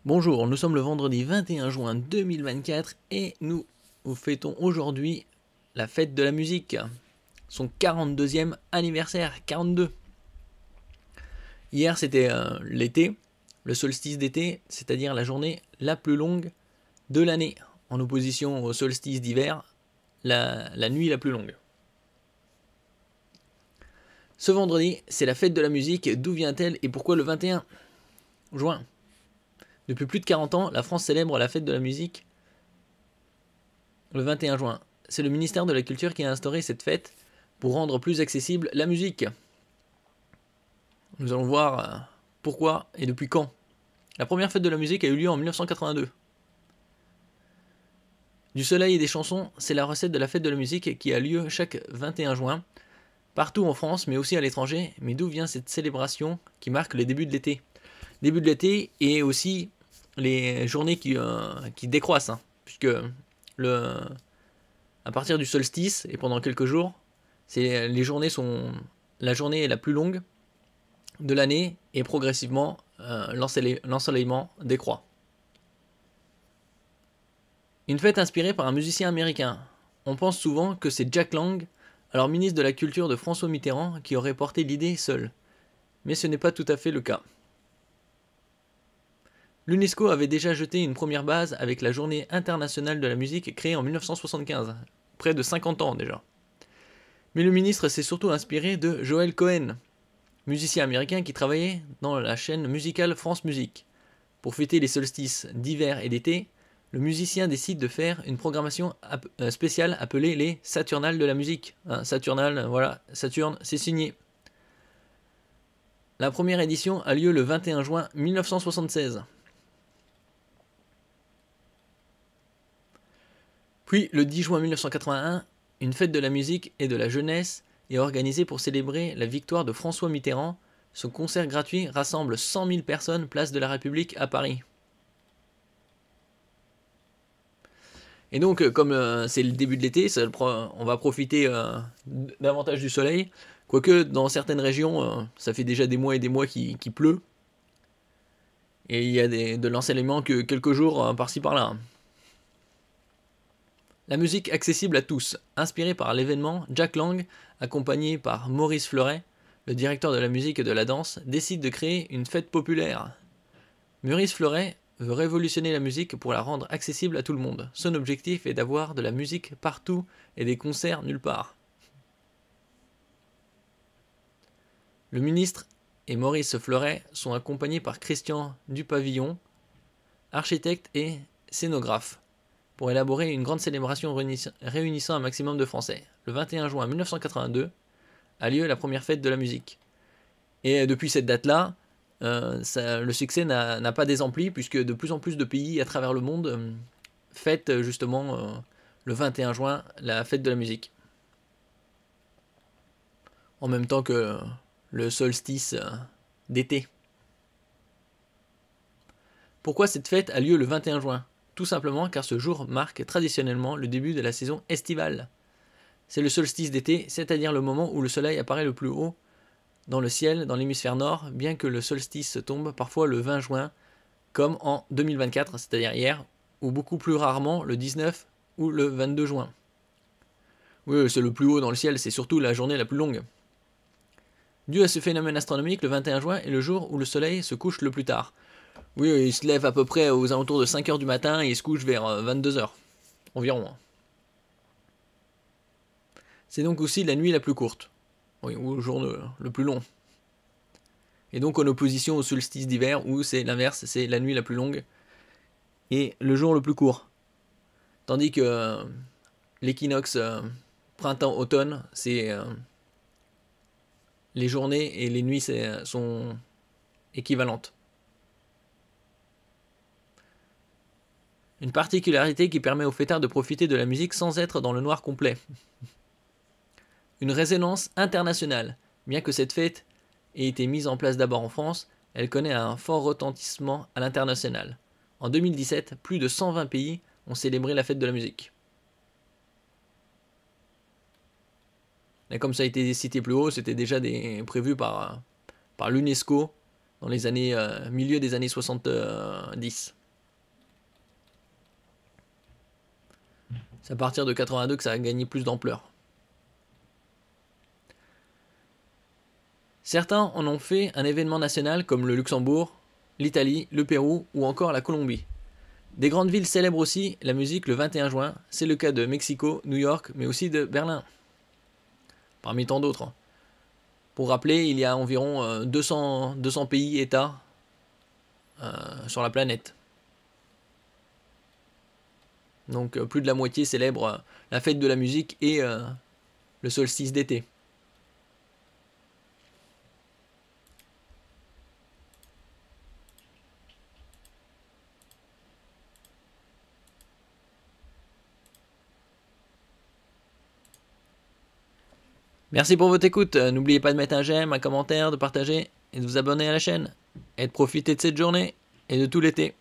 Bonjour, nous sommes le vendredi 21 juin 2024 et nous fêtons aujourd'hui la fête de la musique, son 42e anniversaire, 42. Hier c'était l'été, le solstice d'été, c'est-à-dire la journée la plus longue de l'année, en opposition au solstice d'hiver, la nuit la plus longue. Ce vendredi, c'est la fête de la musique, d'où vient-elle et pourquoi le 21 juin? Depuis plus de 40 ans, la France célèbre la fête de la musique le 21 juin. C'est le ministère de la Culture qui a instauré cette fête pour rendre plus accessible la musique. Nous allons voir pourquoi et depuis quand. La première fête de la musique a eu lieu en 1982. Du soleil et des chansons, c'est la recette de la fête de la musique qui a lieu chaque 21 juin, partout en France, mais aussi à l'étranger. Mais d'où vient cette célébration qui marque les débuts de l'été? Début de l'été et aussi les journées qui décroissent, puisque à partir du solstice et pendant quelques jours, la journée est la plus longue de l'année et progressivement l'ensoleillement décroît. Une fête inspirée par un musicien américain. On pense souvent que c'est Jack Lang, alors ministre de la Culture de François Mitterrand, qui aurait porté l'idée seul. Mais ce n'est pas tout à fait le cas. L'UNESCO avait déjà jeté une première base avec la Journée internationale de la musique créée en 1975, près de 50 ans déjà. Mais le ministre s'est surtout inspiré de Joel Cohen, musicien américain qui travaillait dans la chaîne musicale France Musique. Pour fêter les solstices d'hiver et d'été, le musicien décide de faire une programmation spéciale appelée les Saturnales de la musique. Saturnales, voilà, Saturne, c'est signé. La première édition a lieu le 21 juin 1976. Puis, le 10 juin 1981, une fête de la musique et de la jeunesse est organisée pour célébrer la victoire de François Mitterrand. Ce concert gratuit rassemble 100 000 personnes place de la République à Paris. Et donc, comme c'est le début de l'été, on va profiter davantage du soleil. Quoique, dans certaines régions, ça fait déjà des mois et des mois qu'il pleut. Et il y a de l'ensoleillement que quelques jours par-ci par-là. La musique accessible à tous, inspirée par l'événement, Jack Lang, accompagné par Maurice Fleuret, le directeur de la musique et de la danse, décide de créer une fête populaire. Maurice Fleuret veut révolutionner la musique pour la rendre accessible à tout le monde. Son objectif est d'avoir de la musique partout et des concerts nulle part. Le ministre et Maurice Fleuret sont accompagnés par Christian Dupavillon, architecte et scénographe, pour élaborer une grande célébration réunissant un maximum de Français. Le 21 juin 1982 a lieu la première fête de la musique. Et depuis cette date-là, le succès n'a pas désempli, puisque de plus en plus de pays à travers le monde fêtent justement le 21 juin la fête de la musique. En même temps que le solstice d'été. Pourquoi cette fête a lieu le 21 juin? Tout simplement car ce jour marque traditionnellement le début de la saison estivale. C'est le solstice d'été, c'est-à-dire le moment où le soleil apparaît le plus haut dans le ciel dans l'hémisphère nord, bien que le solstice tombe parfois le 20 juin, comme en 2024, c'est-à-dire hier, ou beaucoup plus rarement le 19 ou le 22 juin. Oui, c'est le plus haut dans le ciel, c'est surtout la journée la plus longue. Dû à ce phénomène astronomique, le 21 juin est le jour où le soleil se couche le plus tard. Oui, il se lève à peu près aux alentours de 5h du matin et il se couche vers 22h environ. C'est donc aussi la nuit la plus courte, oui, ou le jour le plus long. Et donc en opposition au solstice d'hiver où c'est l'inverse, c'est la nuit la plus longue et le jour le plus court. Tandis que l'équinoxe printemps-automne, c'est les journées et les nuits sont équivalentes. Une particularité qui permet aux fêtards de profiter de la musique sans être dans le noir complet. Une résonance internationale. Bien que cette fête ait été mise en place d'abord en France, elle connaît un fort retentissement à l'international. En 2017, plus de 120 pays ont célébré la fête de la musique. Et comme ça a été cité plus haut, c'était déjà prévu par l'UNESCO dans les années milieu des années 70. C'est à partir de 82 que ça a gagné plus d'ampleur. Certains en ont fait un événement national comme le Luxembourg, l'Italie, le Pérou ou encore la Colombie. Des grandes villes célèbrent aussi la musique le 21 juin, c'est le cas de Mexico, New York, mais aussi de Berlin, parmi tant d'autres. Pour rappeler, il y a environ 200 pays, États sur la planète. Donc plus de la moitié célèbre la fête de la musique et le solstice d'été. Merci pour votre écoute. N'oubliez pas de mettre un j'aime, un commentaire, de partager et de vous abonner à la chaine. Et de profiter de cette journée et de tout l'été.